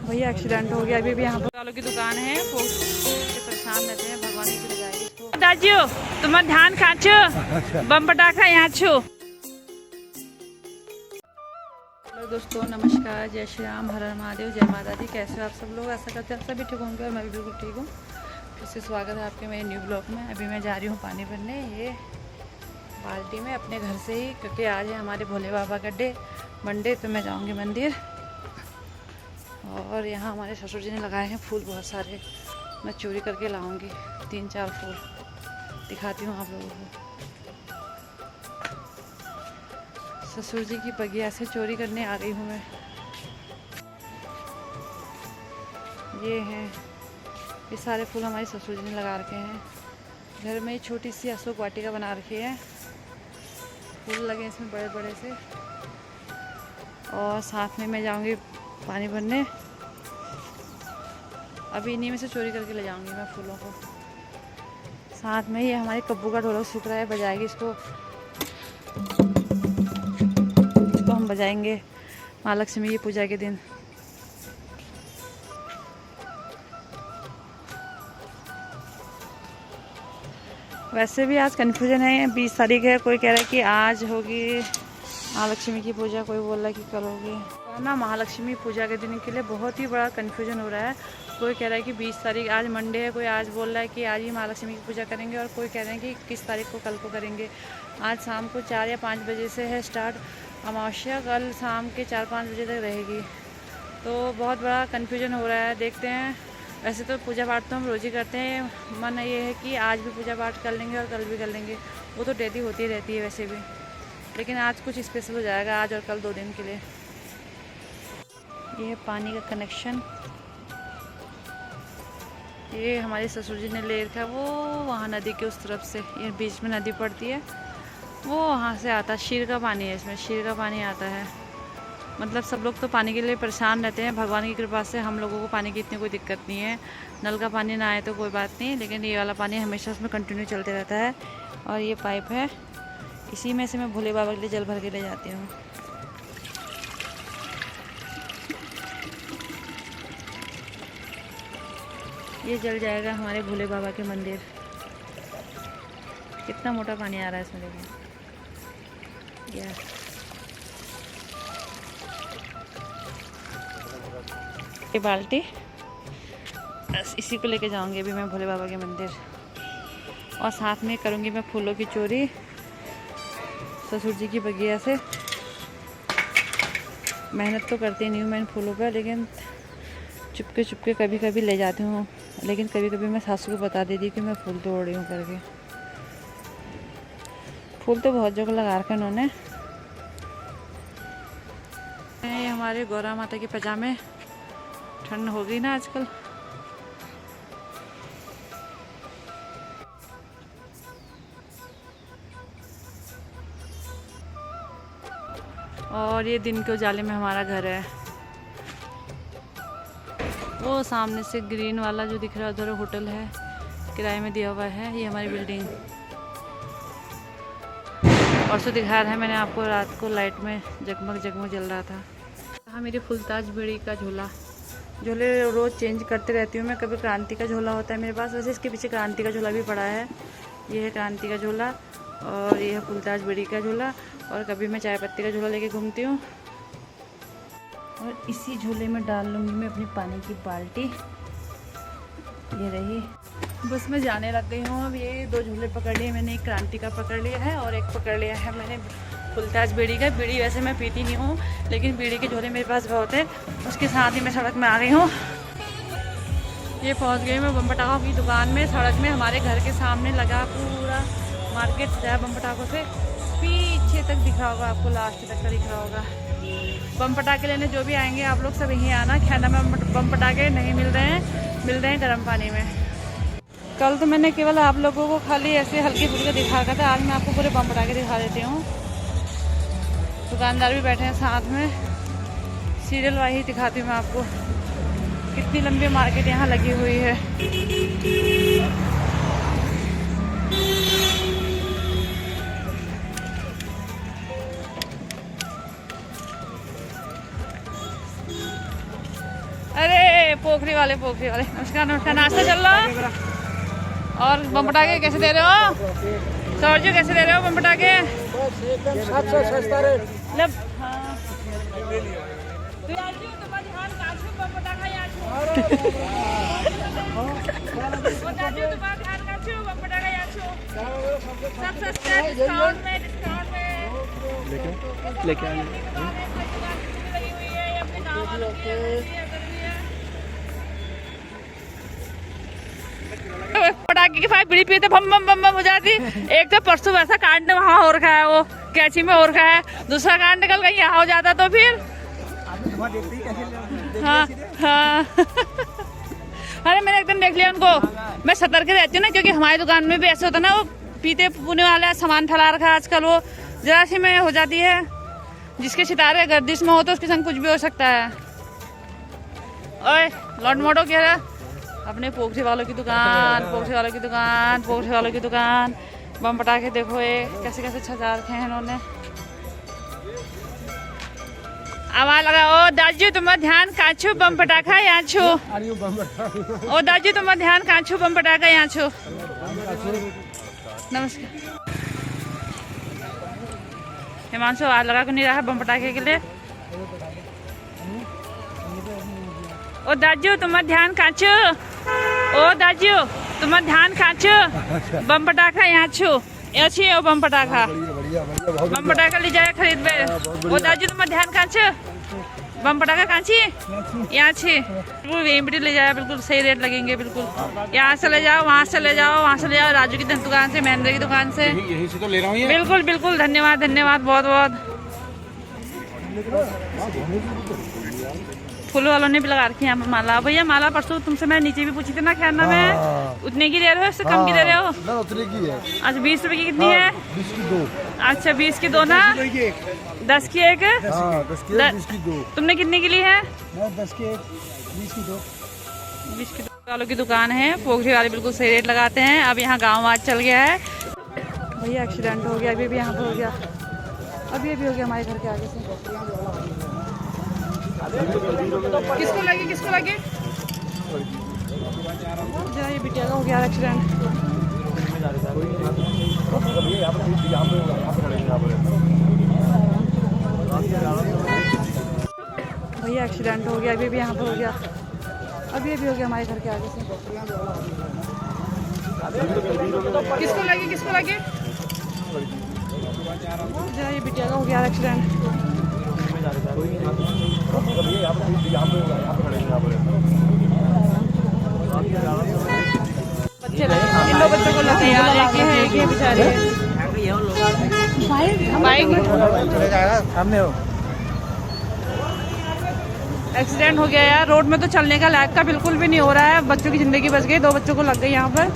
भैया एक्सीडेंट हो गया। अभी भी यहाँ वालों की दुकान है, वो परेशान रहते हैं। भगवान की बुझाएगी इसको। दाजू तुम्हारा ध्यान खाचो, बम पटाखा यहाँ छो। हेलो दोस्तों, नमस्कार, जय श्री राम, हर हर महादेव, जय माता दी। कैसे हो आप सब लोग? ऐसा करते हैं सभी ठीक होंगे और मैं भी बिल्कुल ठीक हूँ। फिर से स्वागत है आपके मेरे न्यू ब्लॉग में। अभी मैं जा रही हूँ पानी भरने, ये बाल्टी में अपने घर से ही, क्योंकि आज है हमारे भोले बाबा का डे, मंडे, तो मैं जाऊँगी मंदिर। और यहाँ हमारे ससुर जी ने लगाए हैं फूल बहुत सारे, मैं चोरी करके लाऊंगी 3-4 फूल, दिखाती हूँ आप लोगों को। ससुर जी की बगिया से चोरी करने आ गई हूँ मैं। ये हैं, ये सारे फूल हमारे ससुर जी ने लगा रखे हैं। घर में छोटी सी अशोक वाटिका बना रखी है, फूल लगे इसमें बड़े बड़े से। और साथ में मैं जाऊंगी पानी भरने। अभी इन्हीं में से चोरी करके ले जाऊंगी मैं फूलों को। साथ में ये हमारे कब्बू का ढोलक सूख रहा है, बजाएगी इसको हम बजाएंगे महालक्ष्मी की पूजा के दिन। वैसे भी आज कन्फ्यूजन है, 20 तारीख है। कोई कह रहा है कि आज होगी महालक्ष्मी की पूजा, कोई बोल रहा है कि कल होगी। ना महालक्ष्मी पूजा के दिन के लिए बहुत ही बड़ा कन्फ्यूजन हो रहा है। कोई कह रहा है कि 20 तारीख, आज मंडे है, कोई आज बोल रहा है कि आज ही महालक्ष्मी की पूजा करेंगे, और कोई कह रहे हैं कि किस तारीख को, कल को करेंगे। आज शाम को 4 या 5 बजे से है स्टार्ट अमावस्या, कल शाम के 4-5 बजे तक रहेगी। तो बहुत बड़ा कन्फ्यूजन हो रहा है, देखते हैं। वैसे तो पूजा पाठ तो हम रोज़ ही करते हैं, मन ये है कि आज भी पूजा पाठ कर लेंगे और कल भी कर लेंगे, वो तो डेली होती रहती है वैसे भी, लेकिन आज कुछ स्पेशल हो जाएगा, आज और कल 2 दिन के लिए। ये है पानी का कनेक्शन, ये हमारे ससुर जी ने ले रखा है, वो वहाँ नदी के उस तरफ से, ये बीच में नदी पड़ती है, वो वहाँ से आता है। शीर का पानी है, इसमें शीर का पानी आता है। मतलब सब लोग तो पानी के लिए परेशान रहते हैं, भगवान की कृपा से हम लोगों को पानी की इतनी कोई दिक्कत नहीं है। नल का पानी ना आए तो कोई बात नहीं, लेकिन ये वाला पानी हमेशा उसमें कंटिन्यू चलते रहता है। और ये पाइप है, इसी में से मैं भोले बाबा के लिए जल भर के ले जाती हूँ। ये जल जाएगा हमारे भोले बाबा के मंदिर। कितना मोटा पानी आ रहा है इसमें, देखो। ये बाल्टी, बस इसी को लेके जाऊंगी अभी मैं भोले बाबा के मंदिर। और साथ में करूंगी मैं फूलों की चोरी ससुर जी की बगिया से। मेहनत तो करती नहीं हूँ मैं इन फूलों पर, लेकिन चुपके चुपके कभी कभी ले जाती हूँ। लेकिन कभी कभी मैं सासू को बता देती कि मैं फूल तोड़ रही हूँ करके। फूल तो बहुत जगह लगा रखे उन्होंने। ये हमारे गौरा माता के पजामे, ठंड हो गई ना आजकल। और ये दिन के उजाले में हमारा घर है। वो सामने से ग्रीन वाला जो दिख रहा है उधर होटल है, किराए में दिया हुआ है। ये हमारी बिल्डिंग। और सो दिखा रहा है मैंने आपको, रात को लाइट में जगमग जगमग जल रहा था। हाँ, मेरी फुलताज बेड़ी का झोला, झोले रोज़ चेंज करते रहती हूँ मैं। कभी क्रांति का झोला होता है मेरे पास, वैसे इसके पीछे क्रांति का झोला भी पड़ा है। ये है क्रांति का झोला, और ये है फुलताज बेड़ी का झोला। और कभी मैं चाय पत्ती का झोला लेके घूमती हूँ। और इसी झोले में डाल लूँगी मैं अपनी पानी की बाल्टी। ये रही, बस मैं जाने लग गई हूँ। अब ये 2 झोले पकड़ लिए मैंने, एक क्रांति का पकड़ लिया है और एक पकड़ लिया है मैंने फुलताज बीड़ी का। बीड़ी वैसे मैं पीती नहीं हूँ, लेकिन बीड़ी के झोले मेरे पास बहुत है। उसके साथ ही मैं सड़क में आ गई हूँ। ये पहुँच गई मैं बम पटाखों की दुकान में। सड़क में हमारे घर के सामने लगा पूरा मार्केट सजाया बम पटाखों से, पीछे तक दिख रहा होगा आपको, लास्ट तक का दिख रहा होगा। बम पटाखे लेने जो भी आएंगे आप लोग सब यहीं आना। खेना में बम पटाखे नहीं मिल रहे हैं, मिल रहे हैं गर्म पानी में। कल तो मैंने केवल आप लोगों को खाली ऐसे हल्के फुल्के दिखा रखा था, आज मैं आपको पूरे बम पटाखे दिखा देती हूँ। दुकानदार भी बैठे हैं साथ में, सीरियल वाही दिखाती हूँ मैं आपको। कितनी लंबी मार्केट यहाँ लगी हुई है। अरे पोखरी वाले नमस्कार नमस्कार। नाश्ता चल रहा। और बम पटाखे कैसे दे रहे हो सौरजू, कैसे दे रहे हो बम पटाखे? लेके आए पटाखे की फाइव बीड़ी पीते बम बम बम बम हो जाती। एक तो परसों वैसा कांड वहाँ हो रखा है, वो कैची में हो रखा है, दूसरा कांड निकल गई यहाँ हो जाता तो फिर हाँ हाँ अरे मैंने एकदम देख लिया उनको। मैं सतर्क रहती हूँ ना, क्योंकि हमारी दुकान में भी ऐसे होता है ना, वो पीते पुने वाला सामान फैला रखा है आजकल, वो जरा सी में हो जाती है। जिसके सितारे गर्दिश में हो तो उसके संग कुछ भी हो सकता है। ओए लॉट मोटो कह रहा अपने पोखरी वालों की दुकान, बम पटाखे देखो ये कैसे कैसे सजा रखे हैं इन्होंने। आवाज लगा, ओ दाजू तुम्हारा ध्यान काछू बम पटाखा यहाँ छो। ओ दाजू तुम्हारा ध्यान काछू बम पटाखा यहाँ छो। नमस्कार। हिमांशु आवाज लगा क्यों नहीं रहा है बम पटाखे के लिए? ओ दाजू तुम्हारा ध्यान काछू, ओ दाजू तुम्हारा ध्यान काछू बम पटाखा यहाँ छो। अच्छी है बम पटाखा, बम पटाखा ले जाए खरीद में। वो दाजू तुम्हारा ध्यान काछू बम पटाखा कांची यहाँ छे बिल्कुल ले जाए, बिल्कुल सही रेट लगेंगे। बिल्कुल यहाँ से ले जाओ, वहाँ से ले जाओ, वहाँ से ले जाओ, राजू की दुकान से, महेंद्र की दुकान से। यहीं से तो ले रहा हूँ। बिल्कुल बिल्कुल धन्यवाद धन्यवाद बहुत बहुत। फूल वालों ने भी लगा रखी है यहाँ पर माला। भैया माला परसों तुमसे मैं नीचे भी पूछी थी ना, खैरना में उतने की दे रहे हो, इससे कम की दे रहे हो? उतने की है। अच्छा 20 रुपए की कितनी है? 20 की 2। अच्छा 20 की 2 ना, 10 की एक। 10 की 20 की 2। तुमने कितने की ली है? 10 की 1 20 की 2। 20 की 2 वालों की दुकान है। पोखरी वाले बिल्कुल सही रेट लगाते हैं। अब यहाँ गाँव आज चल गया है भैया, एक्सीडेंट हो गया अभी भी यहाँ पर हो गया, अभी हो गया हमारे घर के आगे से। किसको लगे जरा ये बिटिया का हो गया एक्सीडेंट। भैया एक्सीडेंट हो गया अभी भी यहाँ पर हो गया, अभी हो गया हमारे घर के आगे से। किसको लगे जरा ये बिटिया का हो गया एक्सीडेंट। बच्चे इन दो बच्चों को लगे यार, एक ही बेचारे बाइक सामने हो। एक्सीडेंट हो गया यार। रोड में तो चलने का लायक का बिल्कुल भी नहीं हो रहा है। बच्चों की जिंदगी बच गई, 2 बच्चों को लग गई यहाँ पर,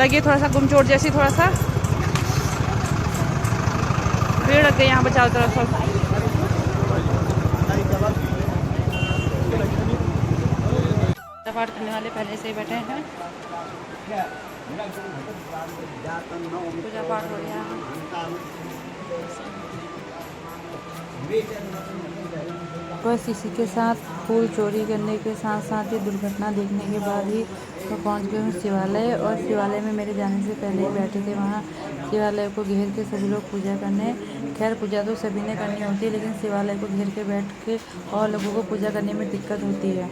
लगी थोड़ा सा गुमचोट जैसी, थोड़ा सा भीड़ लग गई यहाँ पर चारों तरफ सब। पूजा पाठ करने वाले पहले से ही बैठे हैं, पूजा पाठ हो गया। बस इसी के साथ फूल चोरी करने के साथ साथ ही दुर्घटना देखने के बाद ही मैं पहुंच गई हूँ शिवालय। और शिवालय में मेरे जाने से पहले ही बैठे थे वहाँ शिवालय को घेर के सभी लोग पूजा करने। खैर पूजा तो सभी ने करनी होती है, लेकिन शिवालय को घेर के बैठ के और लोगों को पूजा करने में दिक्कत होती है।